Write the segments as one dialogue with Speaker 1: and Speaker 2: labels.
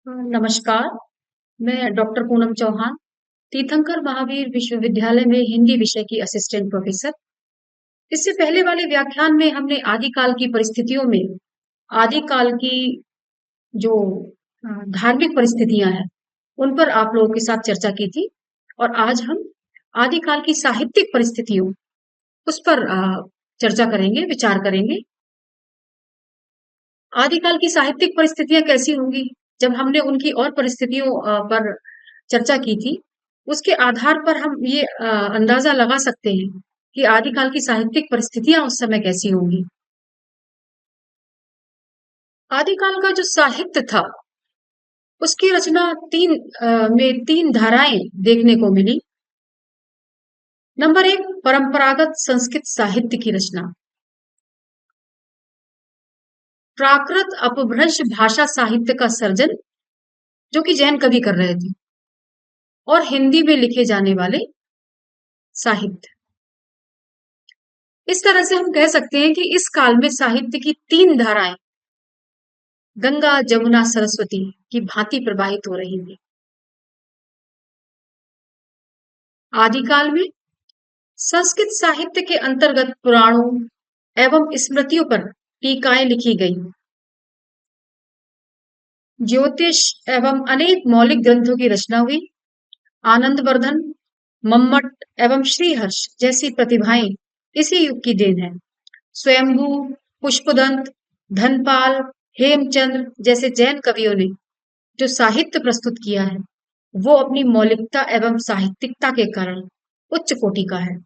Speaker 1: नमस्कार, मैं डॉक्टर पूनम चौहान, तीर्थंकर महावीर विश्वविद्यालय में हिंदी विषय की असिस्टेंट प्रोफेसर। इससे पहले वाले व्याख्यान में हमने आदिकाल की परिस्थितियों में आदिकाल की जो धार्मिक परिस्थितियां हैं, उन पर आप लोगों के साथ चर्चा की थी और आज हम आदिकाल की साहित्यिक परिस्थितियों उस पर चर्चा करेंगे, विचार करेंगे। आदिकाल की साहित्यिक परिस्थितियां कैसी होंगी? जब हमने उनकी और परिस्थितियों पर चर्चा की थी, उसके आधार पर हम ये अंदाजा लगा सकते हैं कि आदिकाल की साहित्यिक परिस्थितियां उस समय कैसी होंगी। आदिकाल का जो साहित्य था, उसकी रचना में तीन धाराएं देखने को मिली। नंबर एक, परंपरागत संस्कृत साहित्य की रचना। प्राकृत अपभ्रंश भाषा साहित्य का सर्जन, जो कि जैन कवि कर रहे थे, और हिंदी में लिखे जाने वाले साहित्य। इस तरह से हम कह सकते हैं कि इस काल में साहित्य की तीन धाराएं गंगा जमुना सरस्वती की भांति प्रवाहित हो रही थी। आदिकाल में संस्कृत साहित्य के अंतर्गत पुराणों एवं स्मृतियों पर टीकाएं लिखी गई। ज्योतिष एवं अनेक मौलिक ग्रंथों की रचना हुई। आनंदवर्धन, मम्मट एवं श्रीहर्ष जैसी प्रतिभाएं इसी युग की देन है। स्वयंभू, पुष्पदंत, धनपाल, हेमचंद्र जैसे जैन कवियों ने जो साहित्य प्रस्तुत किया है, वो अपनी मौलिकता एवं साहित्यिकता के कारण उच्च कोटि का है।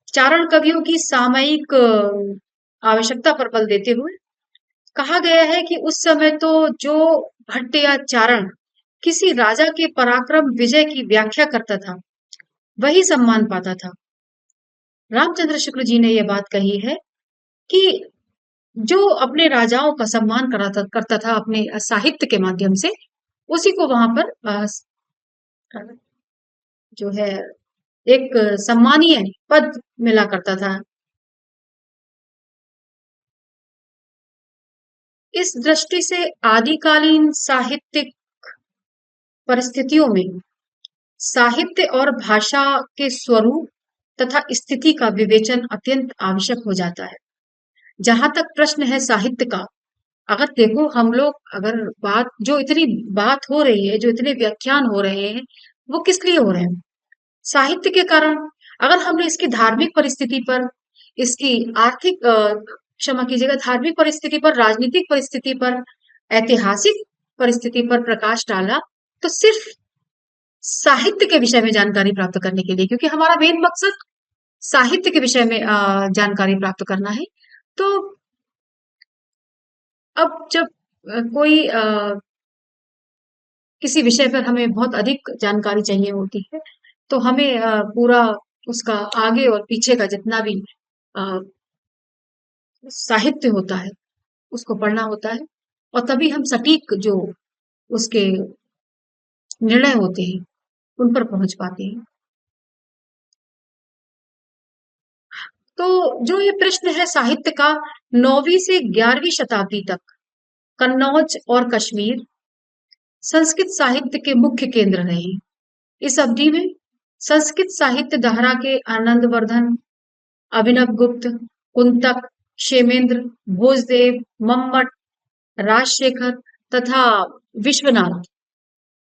Speaker 1: चारण कवियों की सामयिक आवश्यकता पर बल देते हुए कहा गया है कि उस समय तो जो भट्ट या चारण किसी राजा के पराक्रम विजय की व्याख्या करता था, वही सम्मान पाता था। रामचंद्र शुक्ल जी ने यह बात कही है कि जो अपने राजाओं का सम्मान कराता करता था अपने साहित्य के माध्यम से, उसी को वहां पर जो है एक सम्मानीय पद मिला करता था। इस दृष्टि से आदिकालीन साहित्यिक परिस्थितियों में साहित्य और भाषा के स्वरूप तथा स्थिति का विवेचन अत्यंत आवश्यक हो जाता है। जहां तक प्रश्न है साहित्य का, अगर देखो हम लोग अगर जो इतनी बात हो रही है, जो इतने व्याख्यान हो रहे हैं, वो किस लिए हो रहे हैं? साहित्य के कारण। अगर हमने इसकी धार्मिक परिस्थिति पर, इसकी आर्थिक क्षमा कीजिएगा, धार्मिक परिस्थिति पर, राजनीतिक परिस्थिति पर, ऐतिहासिक परिस्थिति पर प्रकाश डाला, तो सिर्फ साहित्य के विषय में जानकारी प्राप्त करने के लिए, क्योंकि हमारा मेन मकसद साहित्य के विषय में जानकारी प्राप्त करना है। तो अब जब कोई किसी विषय पर हमें बहुत अधिक जानकारी चाहिए होती है, तो हमें पूरा उसका आगे और पीछे का जितना भी अ, साहित्य होता है, उसको पढ़ना होता है, और तभी हम सटीक जो उसके निर्णय होते हैं, उन पर पहुंच पाते हैं। तो जो ये प्रश्न है साहित्य का, 9वीं से 11वीं शताब्दी तक कन्नौज और कश्मीर संस्कृत साहित्य के मुख्य केंद्र रहे। इस अवधि में संस्कृत साहित्य धारा के आनंदवर्धन, अभिनव गुप्त, कुंतक, क्षेमेंद्र, भोजदेव, मम्मट, राजशेखर तथा विश्वनाथ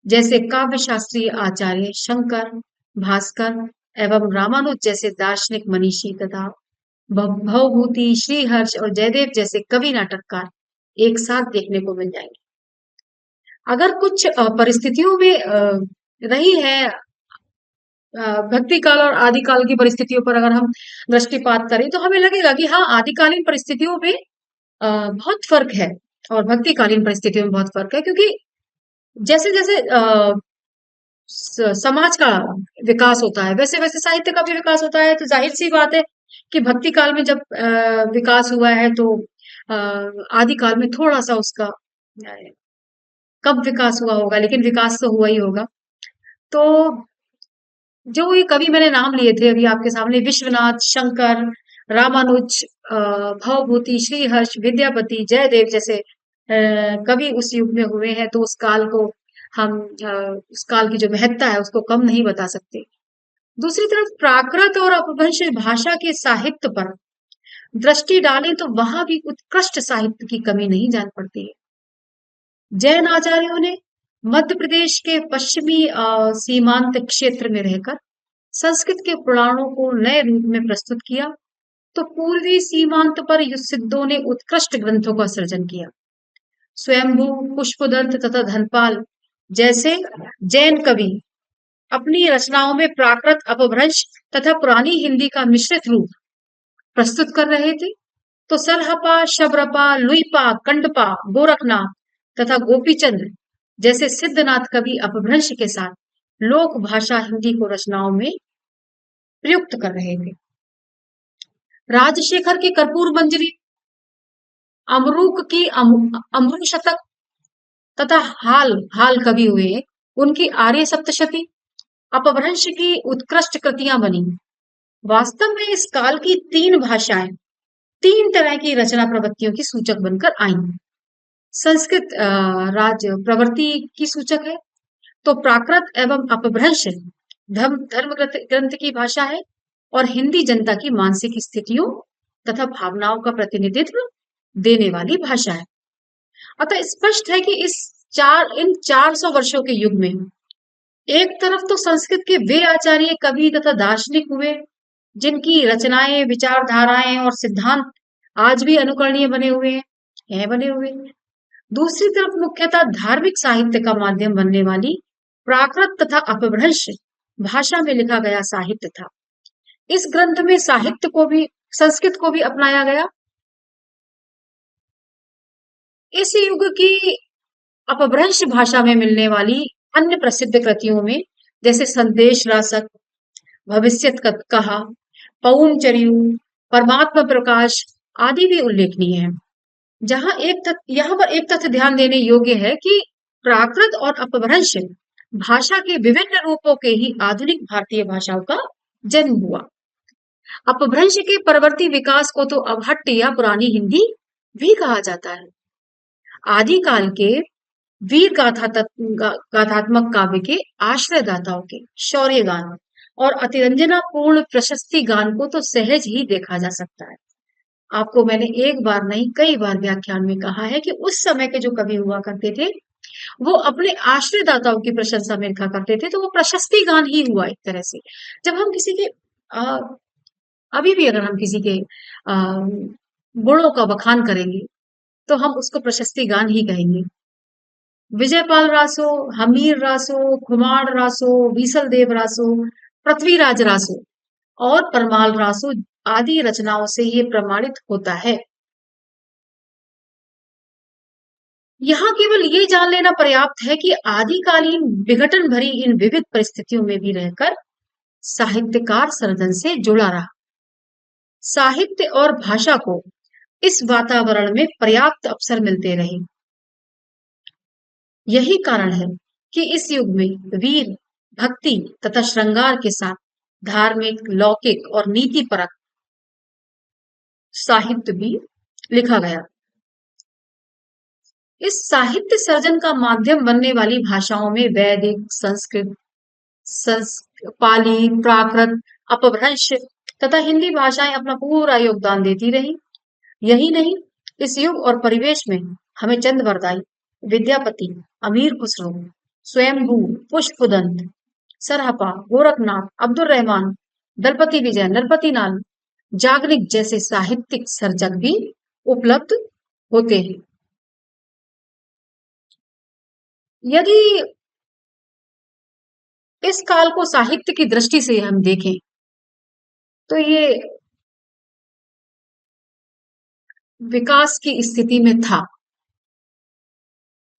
Speaker 1: जैसे काव्य शास्त्रीय आचार्य, शंकर, भास्कर एवं रामानुज जैसे दार्शनिक मनीषी तथा भवभूति, श्रीहर्ष और जयदेव जैसे कवि नाटककार एक साथ देखने को मिल जाएंगे। अगर कुछ परिस्थितियों में रही है, भक्ति काल और आदिकाल की परिस्थितियों पर अगर हम दृष्टिपात करें, तो हमें लगेगा कि हाँ, आदिकालीन परिस्थितियों में बहुत फर्क है और भक्तिकालीन परिस्थितियों में बहुत फर्क है, क्योंकि जैसे जैसे समाज का विकास होता है, वैसे वैसे साहित्य का भी विकास होता है। तो जाहिर सी बात है कि भक्ति काल में जब विकास हुआ है, तो आदिकाल में थोड़ा सा उसका कब विकास हुआ होगा, लेकिन विकास तो हुआ ही होगा। तो जो ये कवि मैंने नाम लिए थे अभी आपके सामने, विश्वनाथ, शंकर, रामानुज, भवभूति, श्रीहर्ष, विद्यापति, जयदेव जैसे कवि उस युग में हुए हैं, तो उस काल को हम उस काल की जो महत्ता है उसको कम नहीं बता सकते। दूसरी तरफ प्राकृत और अपभ्रंश भाषा के साहित्य पर दृष्टि डालें तो वहां भी उत्कृष्ट साहित्य की कमी नहीं जान पड़ती है। जैन आचार्यों ने मध्य प्रदेश के पश्चिमी सीमांत क्षेत्र में रहकर संस्कृत के पुराणों को नए रूप में प्रस्तुत किया, तो पूर्वी सीमांत पर युसिद्धों ने उत्कृष्ट ग्रंथों का सृजन किया। स्वयंभू, पुष्पदंत तथा धनपाल जैसे जैन कवि अपनी रचनाओं में प्राकृत, अपभ्रंश तथा पुरानी हिंदी का मिश्रित रूप प्रस्तुत कर रहे थे। तो सरहपा, शबरपा, लुईपा, कंडपा, गोरखनाथ तथा गोपीचंद जैसे सिद्धनाथ कवि अपभ्रंश के साथ लोक भाषा हिंदी को रचनाओं में प्रयुक्त कर रहे थे। राजशेखर की कर्पूर मंजरी, अमरूक की अमरू शतक तथा हाल हाल कवि हुए उनकी आर्य सप्तशती अपभ्रंश की उत्कृष्ट कृतियां बनी। वास्तव में इस काल की तीन भाषाएं तीन तरह की रचना प्रवृत्तियों की सूचक बनकर आई। संस्कृत राज प्रवृत्ति की सूचक है, तो प्राकृत एवं अपभ्रंश धर्म ग्रंथ की भाषा है, और हिंदी जनता की मानसिक स्थितियों तथा भावनाओं का प्रतिनिधित्व देने वाली भाषा है। अतः स्पष्ट है कि इन 400 वर्षों के युग में एक तरफ तो संस्कृत के वे आचार्य, कवि तथा दार्शनिक हुए जिनकी रचनाएं, विचारधाराएं और सिद्धांत आज भी अनुकरणीय बने हुए हैं, बने हुए हैं। दूसरी तरफ मुख्यतः धार्मिक साहित्य का माध्यम बनने वाली प्राकृत तथा अपभ्रंश भाषा में लिखा गया साहित्य था। इस ग्रंथ में साहित्य को भी, संस्कृत को भी अपनाया गया। इस युग की अपभ्रंश भाषा में मिलने वाली अन्य प्रसिद्ध कृतियों में जैसे संदेश रासक, भविष्यत कहा, पौनचर्यु, परमात्मा प्रकाश आदि भी उल्लेखनीय है। यहाँ पर एक तथ्य ध्यान देने योग्य है कि प्राकृत और अपभ्रंश भाषा के विभिन्न रूपों के ही आधुनिक भारतीय भाषाओं का जन्म हुआ। अपभ्रंश के परवर्ती विकास को तो अवहट्ट या पुरानी हिंदी भी कहा जाता है। आदिकाल के वीर गाथात्मक काव्य के आश्रयदाताओं के शौर्य गान और अतिरंजना पूर्ण प्रशस्ति गान को तो सहज ही देखा जा सकता है। आपको मैंने एक बार नहीं कई बार व्याख्यान में कहा है कि उस समय के जो कवि हुआ करते थे वो अपने आश्रयदाताओं की प्रशंसा में लिखा करते थे, तो वो प्रशस्ति गान ही हुआ एक तरह से। जब हम किसी के आ, अभी भी अगर हम किसी के गुणों का बखान करेंगे तो हम उसको प्रशस्ति गान ही कहेंगे। विजयपाल रासो, हमीर रासो, खुमार रासो, बीसल देव रासो, पृथ्वीराज रासो और परमाल रासो आदि रचनाओं से ये प्रमाणित होता है। यहाँ केवल ये जान लेना पर्याप्त है कि आदिकालीन विघटन भरी इन विविध परिस्थितियों में भी रहकर साहित्यकार सर्जन से जुड़ा रहा। साहित्य और भाषा को इस वातावरण में पर्याप्त अवसर मिलते रहे। यही कारण है कि इस युग में वीर, भक्ति तथा श्रृंगार के साथ धार्मिक, लौकिक और नीतिपरक साहित्य भी लिखा गया। इस साहित्य सर्जन का माध्यम बनने वाली भाषाओं में वैदिक, संस्कृत, पाली, प्राकृत, अपभ्रंश तथा हिंदी भाषाएं अपना पूरा योगदान देती रही। यही नहीं, इस युग और परिवेश में हमें चंद वरदाई, विद्यापति, अमीर खुसरो, स्वयंभू, पुष्पदंत, सरहपा, गोरखनाथ, अब्दुल रहमान, दलपति विजय, नरपति नाल, जागनिक जैसे साहित्यिक सर्जक भी उपलब्ध होते हैं। यदि इस काल को साहित्य की दृष्टि से हम देखें तो ये विकास की स्थिति में था।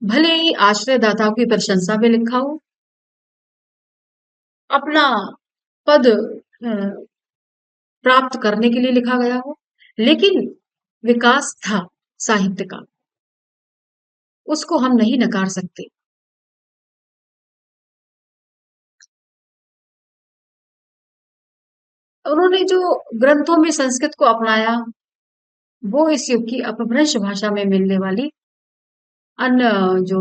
Speaker 1: भले ही आश्रयदाताओं की प्रशंसा में लिखा हो, अपना पद प्राप्त करने के लिए लिखा गया हो, लेकिन विकास था साहित्य का, उसको हम नहीं नकार सकते। उन्होंने जो ग्रंथों में संस्कृत को अपनाया वो इस युग की अपभ्रंश भाषा में मिलने वाली अन्य जो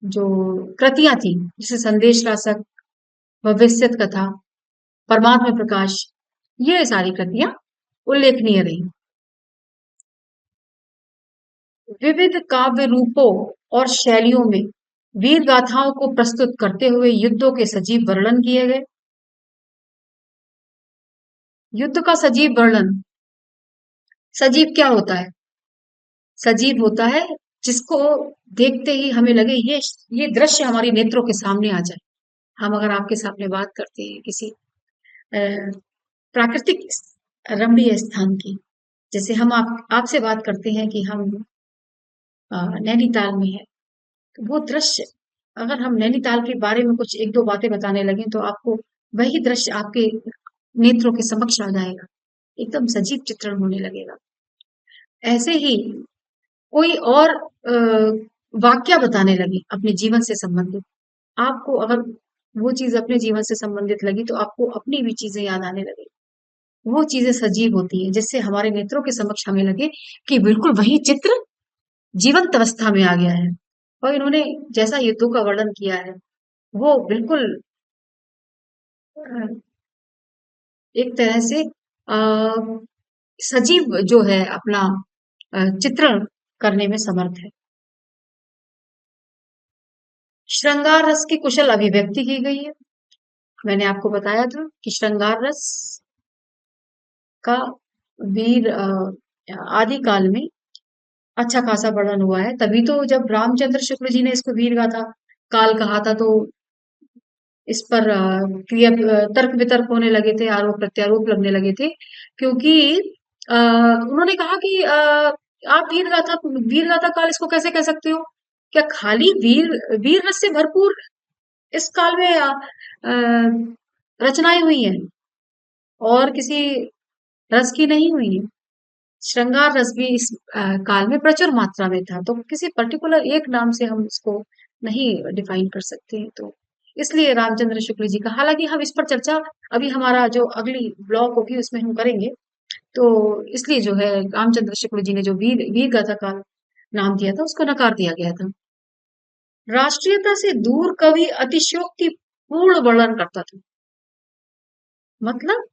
Speaker 1: जो कृतियां थी, जैसे संदेश रासक, भविष्यत कथा, परमात्मा प्रकाश, ये सारी कृतियां उल्लेखनीय रही। विविध काव्य रूपों और शैलियों में वीर गाथाओं को प्रस्तुत करते हुए युद्धों के सजीव वर्णन किए गए। युद्ध का सजीव वर्णन, सजीव क्या होता है? सजीव होता है जिसको देखते ही हमें लगे ये दृश्य हमारी नेत्रों के सामने आ जाए। हम अगर आपके सामने बात करते हैं किसी अ, प्राकृतिक रमणीय स्थान की, जैसे हम आपसे बात करते हैं कि हम नैनीताल में है, तो वो दृश्य, अगर हम नैनीताल के बारे में कुछ एक दो बातें बताने लगे तो आपको वही दृश्य आपके नेत्रों के समक्ष आ जाएगा, एकदम सजीव चित्रण होने लगेगा। ऐसे ही कोई और वाक्य बताने लगे अपने जीवन से संबंधित, आपको अगर वो चीज अपने जीवन से संबंधित लगी तो आपको अपनी भी चीजें याद आने लगे। वो चीजें सजीव होती हैं जिससे हमारे नेत्रों के समक्ष हमें लगे कि बिल्कुल वही चित्र जीवंत अवस्था में आ गया है। और इन्होंने जैसा युद्धों का वर्णन किया है वो बिल्कुल अ, एक तरह से सजीव जो है अपना चित्रण करने में समर्थ है। श्रृंगार रस की कुशल अभिव्यक्ति की गई है। मैंने आपको बताया था कि श्रृंगार रस का वीर आदि काल में अच्छा खासा वर्णन हुआ है। तभी तो जब रामचंद्र शुक्ल जी ने इसको वीर गाथा काल कहा था तो इस पर तर्क वितर्क होने लगे थे, आरोप प्रत्यारोप लगने लगे थे, क्योंकि उन्होंने कहा कि आप वीर गाथा काल इसको कैसे कह सकते हो? क्या खाली वीर वीर रस से भरपूर इस काल में रचनाएं हुई हैं और किसी रस की नहीं हुई है? श्रृंगार रस भी इस काल में प्रचुर मात्रा में था, तो किसी पर्टिकुलर एक नाम से हम इसको नहीं डिफाइन कर सकते हैं। तो इसलिए रामचंद्र शुक्ल जी का, हालांकि हम इस पर चर्चा अभी हमारा जो अगली ब्लॉग होगी उसमें हम करेंगे। तो इसलिए जो है रामचंद्र शुक्ल जी ने जो वीर वीर गाथा काल नाम दिया था उसको नकार दिया गया था। राष्ट्रीयता से दूर कवि अतिशयोक्ति पूर्ण वर्णन करता था, मतलब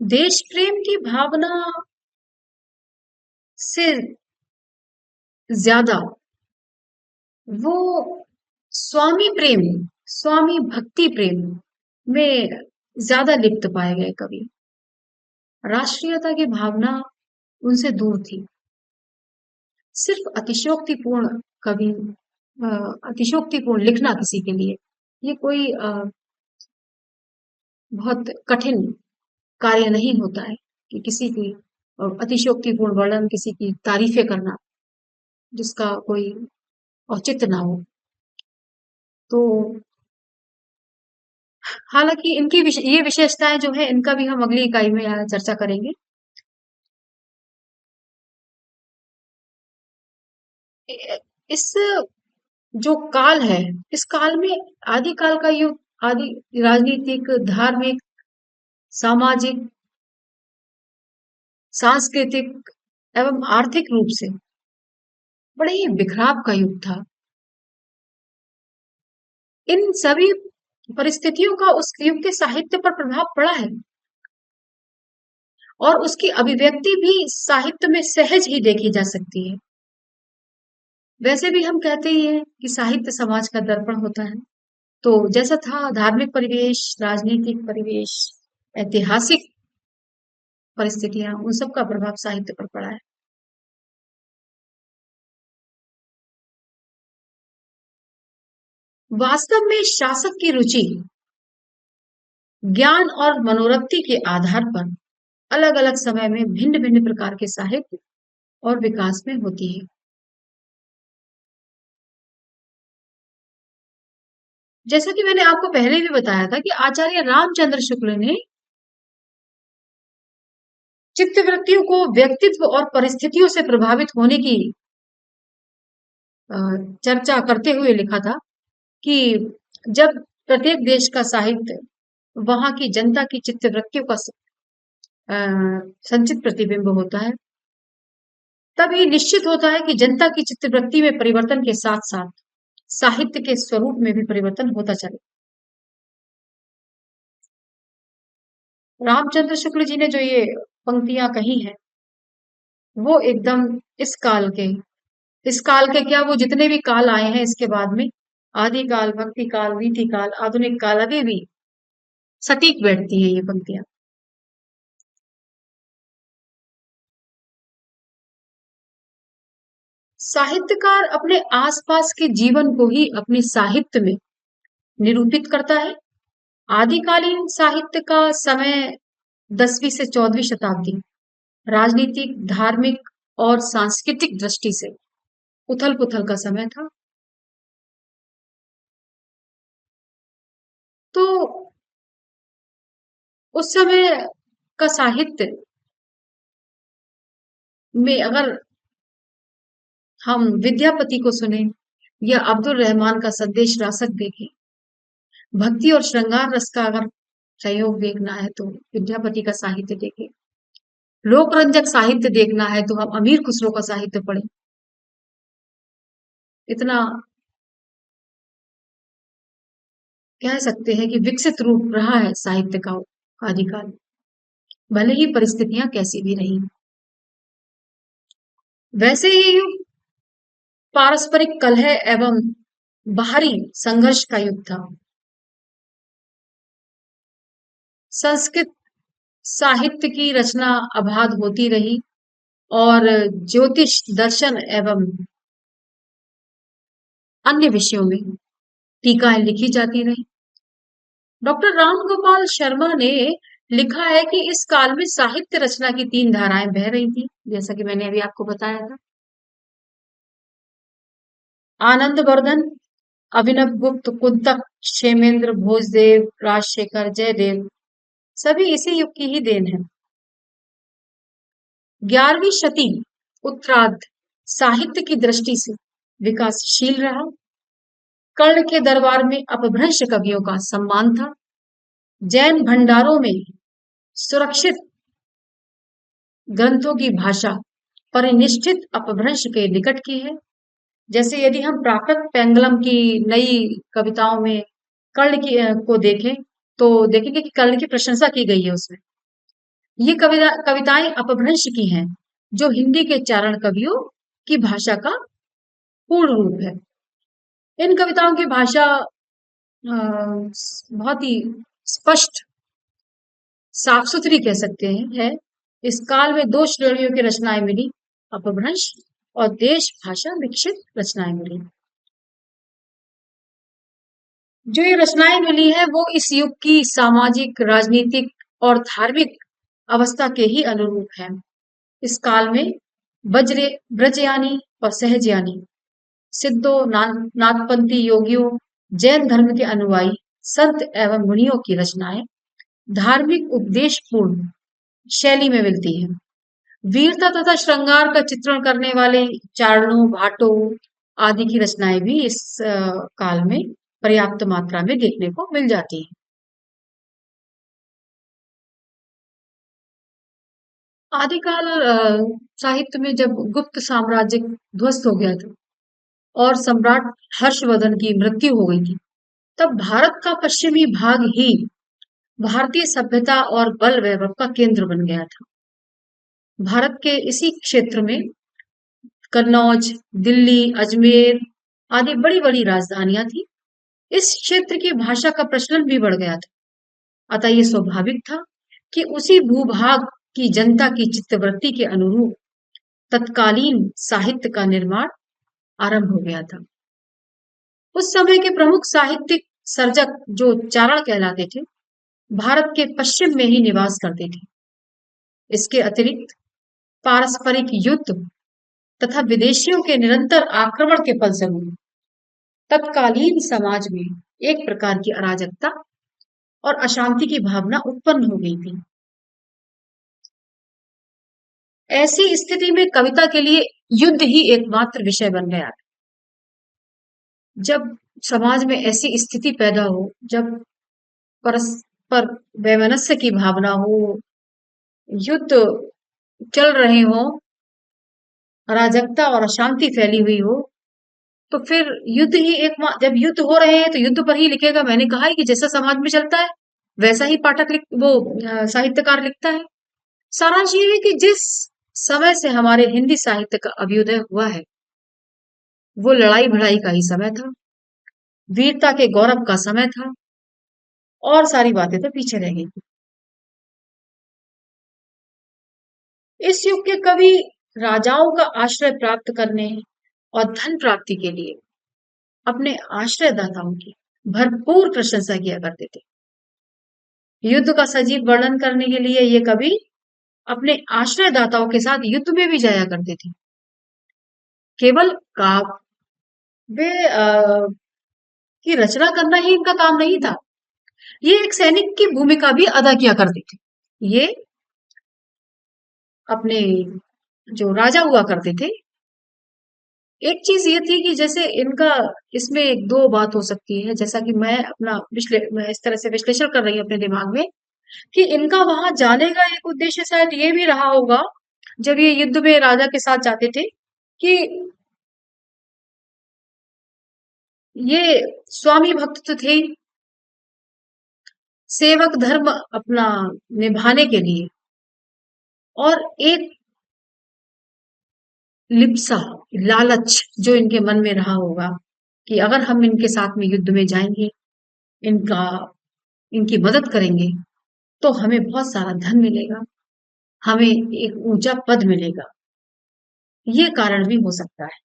Speaker 1: देश प्रेम की भावना से ज्यादा वो स्वामी प्रेम, स्वामी भक्ति प्रेम में ज्यादा लिप्त पाए गए कवि। राष्ट्रीयता की भावना उनसे दूर थी। सिर्फ अतिशयोक्तिपूर्ण कवि, अतिशयोक्तिपूर्ण लिखना किसी के लिए ये कोई बहुत कठिन कार्य नहीं होता है कि किसी की अतिशयोक्तिपूर्ण वर्णन, किसी की तारीफें करना जिसका कोई औचित्य ना हो। तो हालांकि ये विशेषताएं जो है इनका भी हम अगली इकाई में चर्चा करेंगे। इस जो काल है, इस काल में आदि काल का युग, आदि राजनीतिक, धार्मिक, सामाजिक, सांस्कृतिक एवं आर्थिक रूप से बड़े ही बिखराव का युग था। इन सभी परिस्थितियों का उस युग के साहित्य पर प्रभाव पड़ा है और उसकी अभिव्यक्ति भी साहित्य में सहज ही देखी जा सकती है। वैसे भी हम कहते ही हैं कि साहित्य समाज का दर्पण होता है। तो जैसा था धार्मिक परिवेश, राजनीतिक परिवेश, ऐतिहासिक परिस्थितियां, उन सब का प्रभाव साहित्य पर पड़ा है। वास्तव में शासक की रुचि ज्ञान और मनोरक्ति के आधार पर अलग अलग समय में भिन्न भिन्न प्रकार के साहित्य और विकास में होती है। जैसा कि मैंने आपको पहले भी बताया था कि आचार्य रामचंद्र शुक्ल ने चित्तवृत्तियों को व्यक्तित्व और परिस्थितियों से प्रभावित होने की अ, चर्चा करते हुए लिखा था कि जब प्रत्येक देश का साहित्य वहां की जनता की चित्तवृत्तियों का संचित प्रतिबिंब होता है, तब ये निश्चित होता है कि जनता की चित्तवृत्ति में परिवर्तन के साथ-साथ साहित्य के स्वरूप में भी परिवर्तन होता चले। रामचंद्र शुक्ल जी ने जो ये पंक्तियाँ कही हैं, वो एकदम इस काल के इस काल के क्या, वो जितने भी काल आए हैं इसके बाद में, आदि काल, भक्ति काल, रीति काल, आधुनिक काल, अभी भी सटीक बैठती है ये पंक्तियाँ। साहित्यकार अपने आसपास के जीवन को ही अपने साहित्य में निरूपित करता है। आदिकालीन साहित्य का समय 10वीं से 14वीं शताब्दी राजनीतिक, धार्मिक और सांस्कृतिक दृष्टि से उथल-पुथल का समय था। तो उस समय का साहित्य में अगर हम विद्यापति को सुने या अब्दुल रहमान का संदेश रासक देखें, भक्ति और श्रृंगार रस का अगर संयोग देखना है तो विद्यापति का साहित्य देखें, लोक रंजक साहित्य देखना है तो हम अमीर खुसरो का साहित्य पढ़ें। इतना कह सकते हैं कि विकसित रूप रहा है साहित्य का आदिकाल, भले ही परिस्थितियां कैसी भी रही। वैसे ही युग पारस्परिक कलह एवं बाहरी संघर्ष का युग था। संस्कृत साहित्य की रचना अबाध होती रही और ज्योतिष, दर्शन एवं अन्य विषयों में टीकाएं लिखी जाती रही। डॉक्टर रामगोपाल शर्मा ने लिखा है कि इस काल में साहित्य रचना की तीन धाराएं बह रही थी, जैसा कि मैंने अभी आपको बताया था। आनंद वर्धन, अभिनव गुप्त, कुंतक, क्षेमेंद्र, भोजदेव, राजशेखर, जयदेव सभी इसी युग की ही देन है। 11वीं शती उत्तरार्ध साहित्य की दृष्टि से विकासशील रहा। कर्ण के दरबार में अपभ्रंश कवियों का सम्मान था। जैन भंडारों में सुरक्षित ग्रंथों की भाषा परिनिष्ठित अपभ्रंश के निकट की है। जैसे यदि हम प्राकृत पेंगलम की नई कविताओं में कर्ण की को देखें तो देखेंगे कि कर्ण की प्रशंसा की गई है उसमें। ये कविताएं अपभ्रंश की हैं, जो हिंदी के चारण कवियों की भाषा का पूर्ण रूप है। इन कविताओं की भाषा बहुत ही स्पष्ट, साफ सुथरी कह सकते हैं है। इस काल में दो श्रेणियों की रचनाएं मिली, अपभ्रंश और देश भाषा विकसित रचनाएं मिली। जो ये रचनाएं मिली है वो इस युग की सामाजिक, राजनीतिक और धार्मिक अवस्था के ही अनुरूप है। इस काल में बज्रे ब्रजयानी और सहजयानी, सिद्धों, नाथपंथी योगियों, जैन धर्म के अनुयायी, संत एवं मुनियों की रचनाएं धार्मिक उपदेश पूर्ण शैली में मिलती है। वीरता तथा श्रृंगार का चित्रण करने वाले चारणों, भाटों आदि की रचनाएं भी इस काल में पर्याप्त मात्रा में देखने को मिल जाती है। आदिकाल साहित्य में जब गुप्त साम्राज्य ध्वस्त हो गया था और सम्राट हर्षवर्धन की मृत्यु हो गई थी, तब भारत का पश्चिमी भाग ही भारतीय सभ्यता और बल वैभव का केंद्र बन गया था। भारत के इसी क्षेत्र में कन्नौज, दिल्ली, अजमेर आदि बड़ी-बड़ी राजधानियां थी। इस क्षेत्र की भाषा का प्रचलन भी बढ़ गया था। अतः ये स्वाभाविक था कि उसी भूभाग की जनता की चित्तवृत्ति के अनुरूप तत्कालीन साहित्य का निर्माण आरंभ हो गया था। उस समय के प्रमुख साहित्यिक सर्जक जो चारण कहलाते थे, भारत के पश्चिम में ही निवास करते थे। इसके अतिरिक्त पारस्परिक युद्ध तथा विदेशियों के निरंतर आक्रमण के फलस्वरूप तत्कालीन समाज में एक प्रकार की अराजकता और अशांति की भावना उत्पन्न हो गई थी। ऐसी स्थिति में कविता के लिए युद्ध ही एकमात्र विषय बन गया। जब समाज में ऐसी स्थिति पैदा हो, जब परस्पर वैमनस्य की भावना हो, युद्ध चल रहे हों, अराजकता और अशांति फैली हुई हो, तो फिर युद्ध ही जब युद्ध हो रहे हैं तो युद्ध पर ही लिखेगा। मैंने कहा है कि जैसा समाज में चलता है वैसा ही पाठक लिख वो साहित्यकार लिखता है। सारांश ये है कि जिस समय से हमारे हिंदी साहित्य का अभ्युदय हुआ है वो लड़ाई भिड़ाई का ही समय था, वीरता के गौरव का समय था, और सारी बातें तो पीछे रह गई। इस युग के कवि राजाओं का आश्रय प्राप्त करने और धन प्राप्ति के लिए अपने आश्रयदाताओं की भरपूर प्रशंसा किया करते थे। युद्ध का सजीव वर्णन करने के लिए ये कवि अपने आश्रयदाताओं के साथ युद्ध में भी जाया करते थे। केवल काव्य की रचना करना ही इनका काम नहीं था, ये एक सैनिक की भूमिका भी अदा किया करते थे। ये अपने जो राजा हुआ करते थे, एक चीज ये थी कि जैसे इनका इसमें एक दो बात हो सकती है, जैसा कि मैं इस तरह से विश्लेषण कर रही हूँ अपने दिमाग में कि इनका वहां जाने का एक उद्देश्य शायद ये भी रहा होगा, जब ये युद्ध में राजा के साथ जाते थे, कि ये स्वामी भक्त तो थे ही, सेवक धर्म अपना निभाने के लिए, और एक लिप्सा, लालच जो इनके मन में रहा होगा कि अगर हम इनके साथ में युद्ध में जाएंगे, इनका इनकी मदद करेंगे, तो हमें बहुत सारा धन मिलेगा, हमें एक ऊंचा पद मिलेगा। ये कारण भी हो सकता है।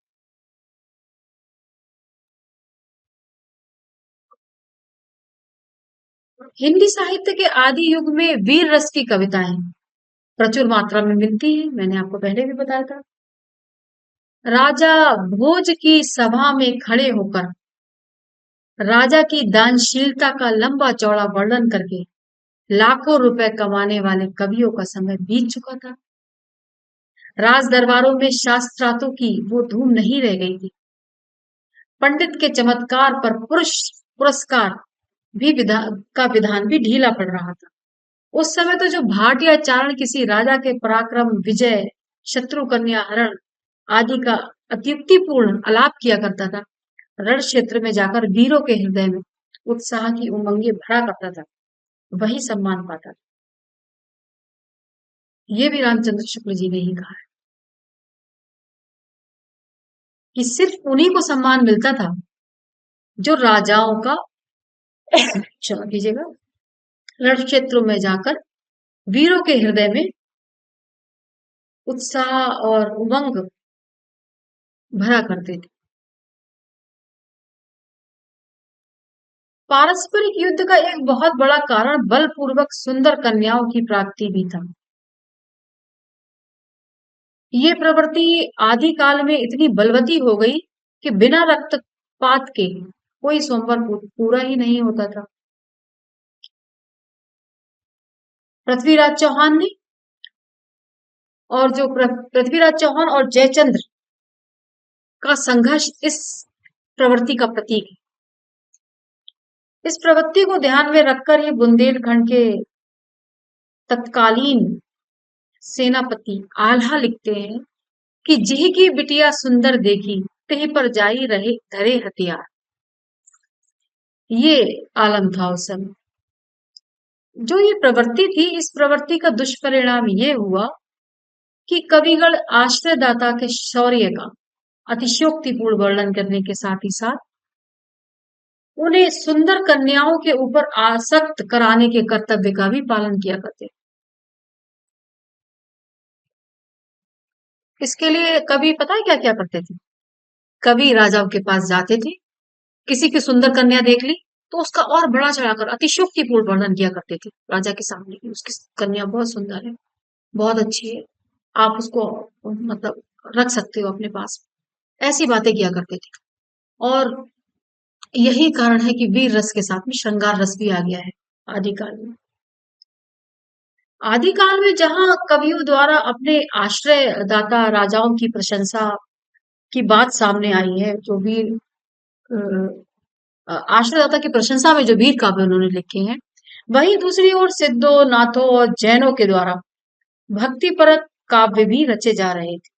Speaker 1: हिंदी साहित्य के आदि युग में वीर रस की कविताएं प्रचुर मात्रा में मिलती हैं, मैंने आपको पहले भी बताया था। राजा भोज की सभा में खड़े होकर राजा की दानशीलता का लंबा चौड़ा वर्णन करके लाखों रुपए कमाने वाले कवियों का समय बीत चुका था। राज दरबारों में शास्त्रार्थों की वो धूम नहीं रह गई थी। पंडित के चमत्कार पर पुरस्कार का विधान भी ढीला पड़ रहा था। उस समय तो जो भाटिया चारण किसी राजा के पराक्रम, विजय, शत्रु कन्या हरण आदि का अत्युक्तिपूर्ण आलाप किया करता था, रण क्षेत्र में जाकर वीरों के हृदय में उत्साह की उमंगे भरा करता था, वही सम्मान पाता था। ये भी रामचंद्र शुक्ल जी ने ही कहा है कि सिर्फ उन्हीं को सम्मान मिलता था जो राजाओं का क्षमा कीजिएगा, रण क्षेत्रों में जाकर वीरों के हृदय में उत्साह और उमंग भरा करते थे। पारस्परिक युद्ध का एक बहुत बड़ा कारण बलपूर्वक सुंदर कन्याओं की प्राप्ति भी था। ये प्रवृत्ति आदि काल में इतनी बलवती हो गई कि बिना रक्तपात के कोई स्वयंवर पूरा ही नहीं होता था। पृथ्वीराज चौहान ने और जो पृथ्वीराज चौहान और जयचंद्र का संघर्ष इस प्रवृत्ति का प्रतीक है। इस प्रवृत्ति को ध्यान में रखकर ही बुंदेलखंड के तत्कालीन सेनापति आल्हा लिखते हैं कि जिह की बिटिया सुंदर देखी, तिह पर जाई रहे धरे हथियार। ये आलम था उस समय। जो ये प्रवृत्ति थी, इस प्रवृत्ति का दुष्परिणाम ये हुआ कि कविगण आश्रयदाता के शौर्य का अतिशयोक्तिपूर्ण वर्णन करने के साथ ही साथ उन्हें सुंदर कन्याओं के ऊपर आसक्त कराने के कर्तव्य का भी पालन किया करते। इसके लिए कवि पता है क्या क्या करते थे? कवि राजाओं के पास जाते थे, किसी की सुंदर कन्या देख ली तो उसका और बड़ा चढ़ाकर अतिशयोक्तिपूर्ण वर्णन किया करते थे राजा के सामने कि उसकी कन्या बहुत सुंदर है, बहुत अच्छी है, आप उसको मतलब रख सकते हो अपने पास। ऐसी बातें किया करते थे। और यही कारण है कि वीर रस के साथ में श्रृंगार रस भी आ गया है आदिकाल में। आदिकाल में जहां कवियों द्वारा अपने आश्रय दाता राजाओं की प्रशंसा की बात सामने आई है, जो वीर आश्रयदाता की प्रशंसा में जो वीर काव्य उन्होंने लिखे हैं, वहीं दूसरी ओर सिद्धों, नाथों और जैनों के द्वारा भक्ति परक काव्य भी रचे जा रहे थे।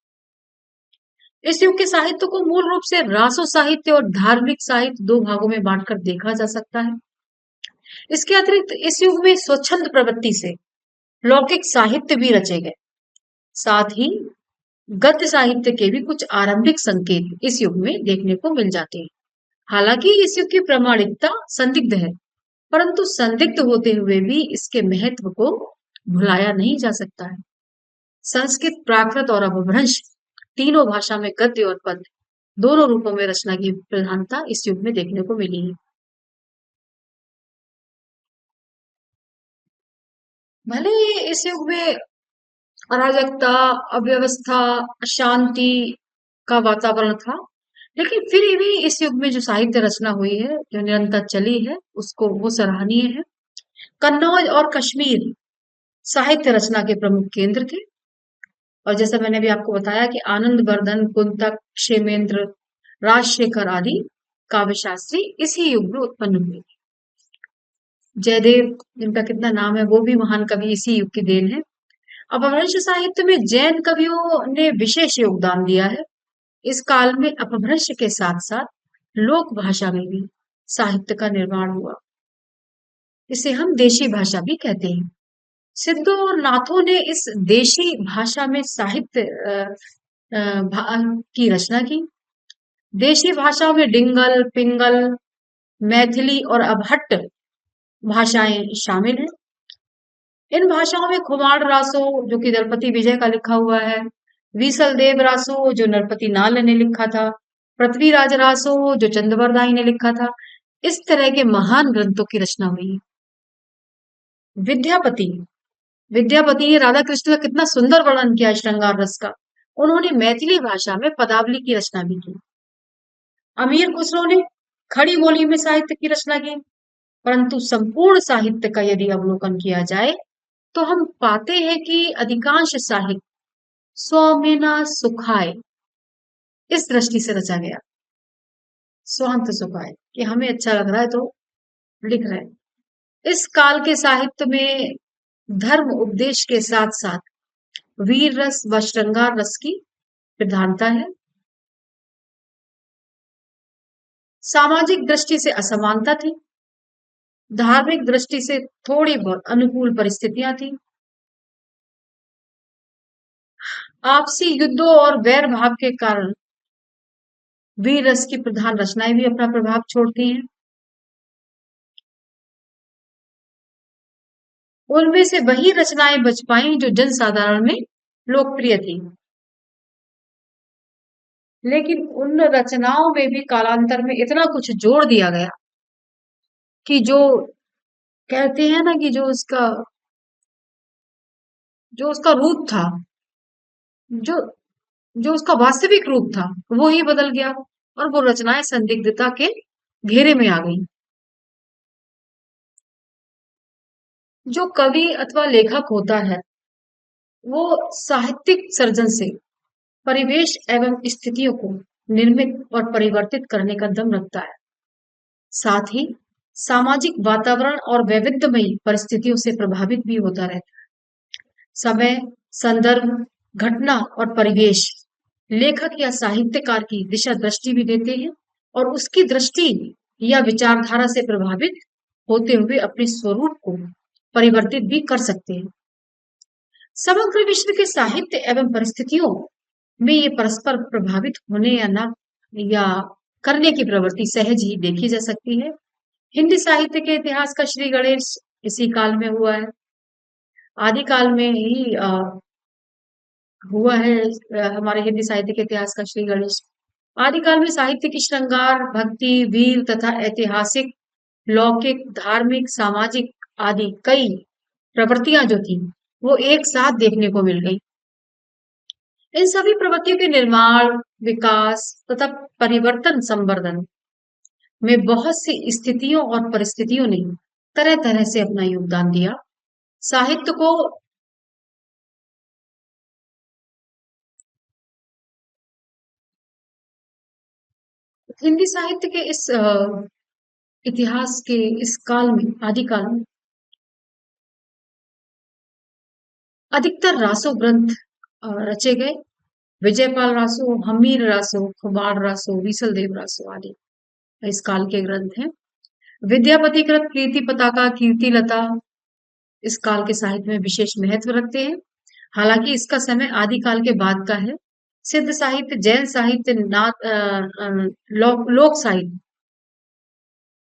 Speaker 1: इस युग के साहित्य को मूल रूप से रासो साहित्य और धार्मिक साहित्य दो भागों में बांटकर देखा जा सकता है। इसके अतिरिक्त इस युग में स्वच्छंद प्रवृत्ति से लौकिक साहित्य भी रचे गए। साथ ही गद्य साहित्य के भी कुछ आरंभिक संकेत इस युग में देखने को मिल जाते हैं। हालांकि इस युग की प्रामाणिकता संदिग्ध है, परंतु संदिग्ध होते हुए भी इसके महत्व को भुलाया नहीं जा सकता है। संस्कृत, प्राकृत और अपभ्रंश तीनों भाषा में गद्य और पद्य दोनों रूपों में रचना की प्रधानता इस युग में देखने को मिली है। भले ही इस युग में अराजकता, अव्यवस्था, अशांति का वातावरण था, लेकिन फिर भी इस युग में जो साहित्य रचना हुई है, जो निरंतर चली है, उसको वो सराहनीय है। कन्नौज और कश्मीर साहित्य रचना के प्रमुख केंद्र थे, और जैसा मैंने अभी आपको बताया कि आनंद वर्धन, कुंतक, क्षेमेंद्र, राजशेखर आदि काव्य शास्त्री इसी युग में उत्पन्न हुए। जयदेव, जिनका कितना नाम है, वो भी महान कवि इसी युग की देन है। अपभ्रंश साहित्य में जैन कवियों ने विशेष योगदान दिया है। इस काल में अपभ्रंश के साथ साथ लोक भाषा में भी साहित्य का निर्माण हुआ। इसे हम देशी भाषा भी कहते हैं। सिद्धों और नाथों ने इस देशी भाषा में साहित्य की रचना की। देशी भाषाओं में डिंगल, पिंगल, मैथिली और अबहट्ट भाषाएं शामिल हैं। इन भाषाओं में खुमार रासो, जो कि नरपति विजय का लिखा हुआ है, वीसल देव रासो, जो नरपति नाल ने लिखा था, पृथ्वीराज रासो, जो चंद्रवरदाई ने लिखा था, इस तरह के महान ग्रंथों की रचना हुई है। विद्यापति विद्यापति ने राधा कृष्ण का कितना सुंदर वर्णन किया है श्रृंगार रस का। उन्होंने मैथिली भाषा में पदावली की रचना भी की। अमीर खुसरो ने खड़ी बोली में साहित्य की रचना की। परंतु संपूर्ण साहित्य का यदि अवलोकन किया जाए, तो हम पाते हैं कि अधिकांश साहित्य सौम्यना सुखाय इस दृष्टि से रचा गया। स्वांत सुखाय, कि हमें अच्छा लग रहा है तो लिख रहे हैं। इस काल के साहित्य में धर्म उपदेश के साथ साथ वीर रस व श्रृंगार रस की प्रधानता है। सामाजिक दृष्टि से असमानता थी। धार्मिक दृष्टि से थोड़ी बहुत अनुकूल परिस्थितियां थी। आपसी युद्धों और वैर भाव के कारण वीर रस की प्रधान रचनाएं भी अपना प्रभाव छोड़ती हैं। उनमें से वही रचनाएं बच पाई जो जन साधारण में लोकप्रिय थी। लेकिन उन रचनाओं में भी कालांतर में इतना कुछ जोड़ दिया गया कि जो कहते हैं ना कि जो उसका रूप था, जो जो उसका वास्तविक रूप था, वो ही बदल गया, और वो रचनाएं संदिग्धता के घेरे में आ गई। जो कवि अथवा लेखक होता है, वो साहित्यिक सर्जन से परिवेश एवं स्थितियों को निर्मित और परिवर्तित करने का दम रखता है। साथ ही सामाजिक वातावरण और वैविध्यमयी परिस्थितियों से प्रभावित भी होता रहता है। समय, संदर्भ, घटना और परिवेश लेखक या साहित्यकार की दिशा दृष्टि भी देते हैं, और उसकी दृष्टि या विचारधारा से प्रभावित होते हुए अपने स्वरूप को परिवर्तित भी कर सकते हैं। समग्र विश्व के साहित्य एवं परिस्थितियों में ये परस्पर प्रभावित होने या करने की प्रवृत्ति सहज ही देखी जा सकती है। हिंदी साहित्य के इतिहास का श्री गणेश इसी काल में हुआ है। आदि काल में ही हुआ है। हमारे हिंदी साहित्य के इतिहास का श्री गणेश। आदिकाल में साहित्य की श्रृंगार, भक्ति, वीर तथा ऐतिहासिक, लौकिक, धार्मिक, सामाजिक आदि कई प्रवृत्तियां जो थी, वो एक साथ देखने को मिल गई। इन सभी प्रवृत्तियों के निर्माण, विकास तथा परिवर्तन संवर्धन में बहुत सी स्थितियों और परिस्थितियों ने तरह तरह से अपना योगदान दिया। साहित्य को हिंदी साहित्य के इस इतिहास के इस काल में, आदिकाल में, अधिकतर रासो ग्रंथ रचे गए। विजयपाल रासो, हमीर रासो, खुबार रासो, विसल रासो आदि इस काल के ग्रंथ हैं। विद्यापति कृत कीर्ति पताका, कीर्ति लता इस काल के साहित्य में विशेष महत्व रखते हैं। हालांकि इसका समय आदिकाल के बाद का है। सिद्ध साहित्य, जैन साहित्य, लोक साहित्य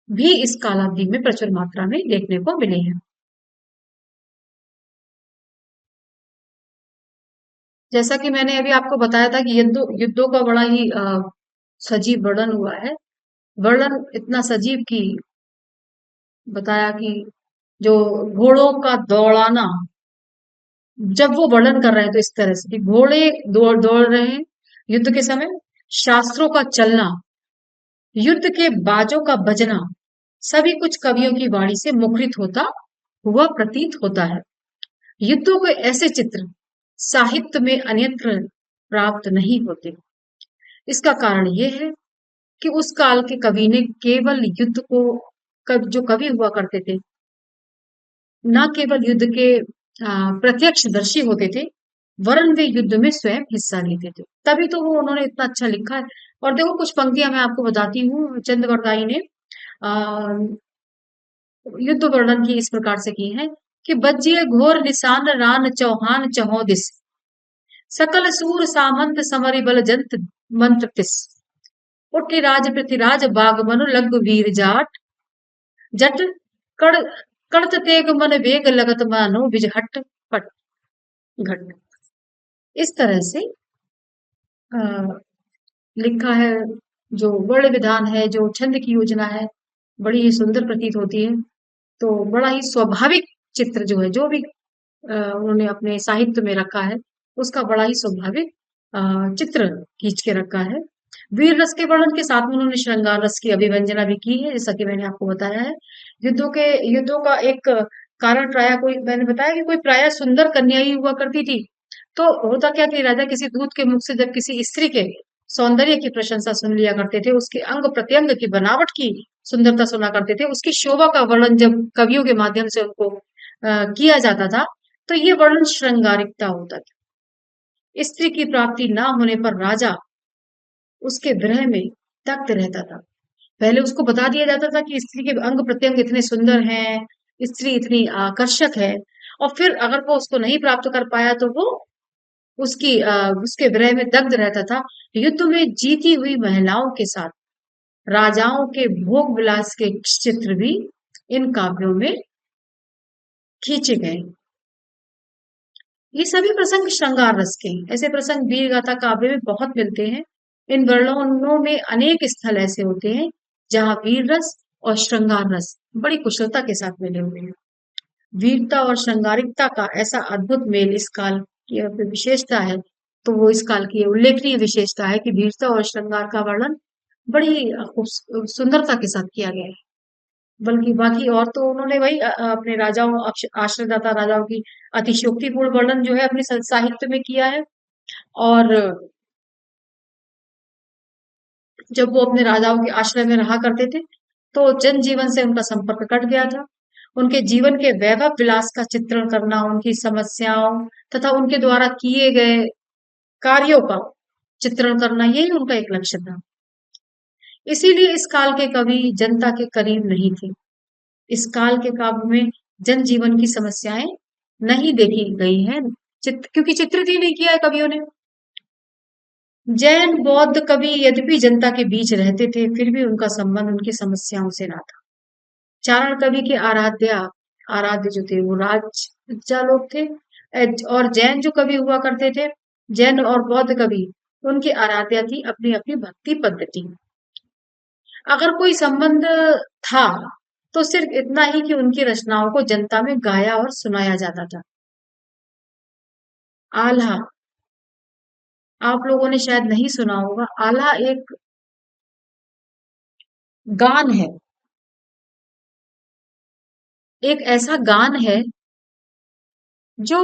Speaker 1: भी इस कालावधि में प्रचुर मात्रा में देखने को मिले हैं। जैसा कि मैंने अभी आपको बताया था कि युद्धों का बड़ा ही सजीव वर्णन हुआ है। वर्णन इतना सजीव कि बताया कि जो घोड़ों का दौड़ाना, जब वो वर्णन कर रहे हैं तो इस तरह से कि घोड़े दौड़ दौड़ रहे हैं युद्ध के समय, शास्त्रों का चलना, युद्ध के बाजों का बजना, सभी कुछ कवियों की वाणी से मुखरित होता हुआ प्रतीत होता है। युद्धों के ऐसे चित्र साहित्य में अन्यत्र प्राप्त नहीं होते। इसका कारण ये है कि उस काल के कवि ने केवल युद्ध को, जो कवि हुआ करते थे, न केवल युद्ध के प्रत्यक्षदर्शी होते थे, वरन वे युद्ध में स्वयं हिस्सा लेते थे। तभी तो वो उन्होंने इतना अच्छा लिखा है। और देखो कुछ पंक्तियां मैं आपको बताती हूँ। चंद बरदाई ने युद्ध वर्णन की इस प्रकार से की है कि बज्जिय घोर निशान रान चौहान चहौ दिस, सकल सूर सामंत समरि बल जंत मंत्र तिस, उठी राज पृथ्वीराज बाग मनु लग वीर जाट, जट कड़ कड़त तेग मन वेग लगत मानो बिज हट पट घट। इस तरह से अ, लिखा है। जो वर्ण विधान है, जो छंद की योजना है, बड़ी ही सुंदर प्रतीत होती है। तो बड़ा ही स्वाभाविक चित्र जो है, जो भी उन्होंने अपने साहित्य में रखा है, उसका बड़ा ही स्वाभाविक चित्र खींच के रखा है। वीर रस के वर्णन के साथ में उन्होंने श्रृंगार रस की अभिव्यंजना भी की है, जैसा कि मैंने आपको बताया है। युद्धों का एक कारण प्राय कोई, मैंने बताया कि कोई प्राय सुंदर कन्या ही हुआ करती थी। तो होता क्या कि राजा किसी दूत के मुख से जब किसी स्त्री के सौंदर्य की प्रशंसा सुन लिया करते थे, उसके अंग प्रत्यंग की बनावट की सुंदरता सुना करते थे, उसकी शोभा का वर्णन जब कवियों के माध्यम से उनको किया जाता था, तो ये वर्णन श्रृंगारिकता होता था। स्त्री की प्राप्ति ना होने पर राजा उसके विरह में तप्त रहता था। पहले उसको बता दिया जाता था कि स्त्री के अंग प्रत्यंग इतने सुंदर हैं, स्त्री इतनी आकर्षक है, और फिर अगर वो उसको नहीं प्राप्त कर पाया तो वो उसके विरह में दग्ध रहता था। युद्ध में जीती हुई महिलाओं के साथ राजाओं के भोग विलास के चित्र भी इन काव्यों में खींचे गए। ये सभी प्रसंग श्रृंगार रस के हैं। ऐसे प्रसंग वीर गाथा काव्य में बहुत मिलते हैं। इन वर्णनों में अनेक स्थल ऐसे होते हैं जहां वीर रस और श्रृंगार रस बड़ी कुशलता के साथ मिले हुए हैं। वीरता और श्रृंगारिकता का ऐसा अद्भुत मेल इस काल की विशेषता है। तो वो इस काल की उल्लेखनीय विशेषता है कि वीरता और श्रृंगार का वर्णन बड़ी सुंदरता के साथ किया गया है। बल्कि बाकी और तो उन्होंने वही अपने राजाओं, आश्रयदाता राजाओं की अतिशयोक्तिपूर्ण वर्णन जो है अपने साहित्य में किया है। और जब वो अपने राजाओं के आश्रय में रहा करते थे, तो जनजीवन से उनका संपर्क कट गया था। उनके जीवन के वैभव विलास का चित्रण करना, उनकी समस्याओं तथा उनके द्वारा किए गए कार्यों का चित्रण करना, यही उनका एक लक्ष्य था। इसीलिए इस काल के कवि जनता के करीब नहीं थे। इस काल के काव्य में जनजीवन की समस्याएं नहीं देखी गई हैं, क्योंकि चित्रित ही नहीं किया है कवियों ने। जैन बौद्ध कवि यद्यपि जनता के बीच रहते थे, फिर भी उनका संबंध उनकी समस्याओं से ना था। चारण कवि के आराध्य जो थे वो राजा लोग थे। और जैन जो कवि हुआ करते थे, जैन और बौद्ध कवि, उनकी आराध्या थी अपनी अपनी भक्ति पद्धति। अगर कोई संबंध था तो सिर्फ इतना ही कि उनकी रचनाओं को जनता में गाया और सुनाया जाता था। आल्हा, आप लोगों ने शायद नहीं सुना होगा। आल्हा एक गान है, एक ऐसा गान है जो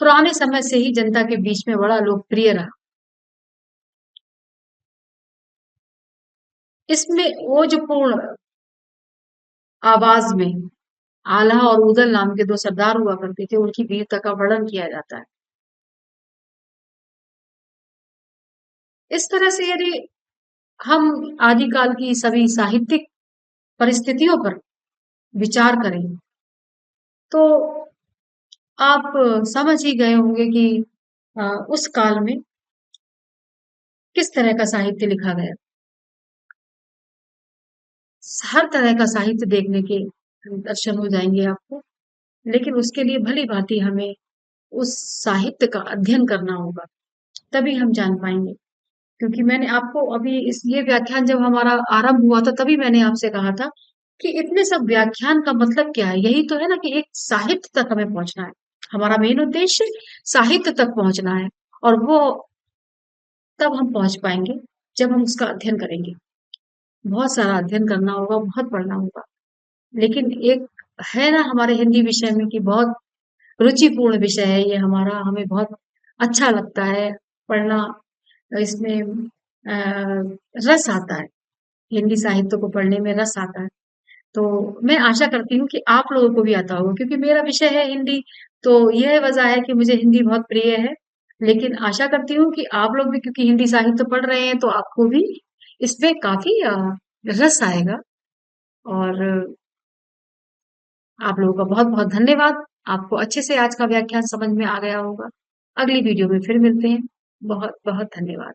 Speaker 1: पुराने समय से ही जनता के बीच में बड़ा लोकप्रिय रहा। इसमें ओजपूर्ण आवाज में आल्हा और उदल नाम के दो सरदार हुआ करते थे, उनकी वीरता का वर्णन किया जाता है। इस तरह से यदि हम आदिकाल की सभी साहित्यिक परिस्थितियों पर विचार करें तो आप समझ ही गए होंगे कि उस काल में किस तरह का साहित्य लिखा गया। हर तरह का साहित्य देखने के दर्शन हो जाएंगे आपको, लेकिन उसके लिए भली भांति हमें उस साहित्य का अध्ययन करना होगा, तभी हम जान पाएंगे। क्योंकि मैंने आपको अभी इस ये व्याख्यान जब हमारा आरंभ हुआ था तभी मैंने आपसे कहा था कि इतने सब व्याख्यान का मतलब क्या है, यही तो है ना कि एक साहित्य तक हमें पहुंचना है। हमारा मेन उद्देश्य साहित्य तक पहुंचना है, और वो तब हम पहुंच पाएंगे जब हम उसका अध्ययन करेंगे। बहुत सारा अध्ययन करना होगा, बहुत पढ़ना होगा। लेकिन एक है ना हमारे हिंदी विषय में कि बहुत रुचिपूर्ण विषय है ये हमारा, हमें बहुत अच्छा लगता है पढ़ना। इसमें रस आता है, हिंदी साहित्य को पढ़ने में रस आता है। तो मैं आशा करती हूँ कि आप लोगों को भी आता होगा, क्योंकि मेरा विषय है हिंदी। तो यह वजह है कि मुझे हिंदी बहुत प्रिय है। लेकिन आशा करती हूँ कि आप लोग भी, क्योंकि हिंदी साहित्य पढ़ रहे हैं, तो आपको भी इसमें काफी रस आएगा। और आप लोगों का बहुत बहुत धन्यवाद। आपको अच्छे से आज का व्याख्यान समझ में आ गया होगा। अगली वीडियो में फिर मिलते हैं। बहुत बहुत धन्यवाद।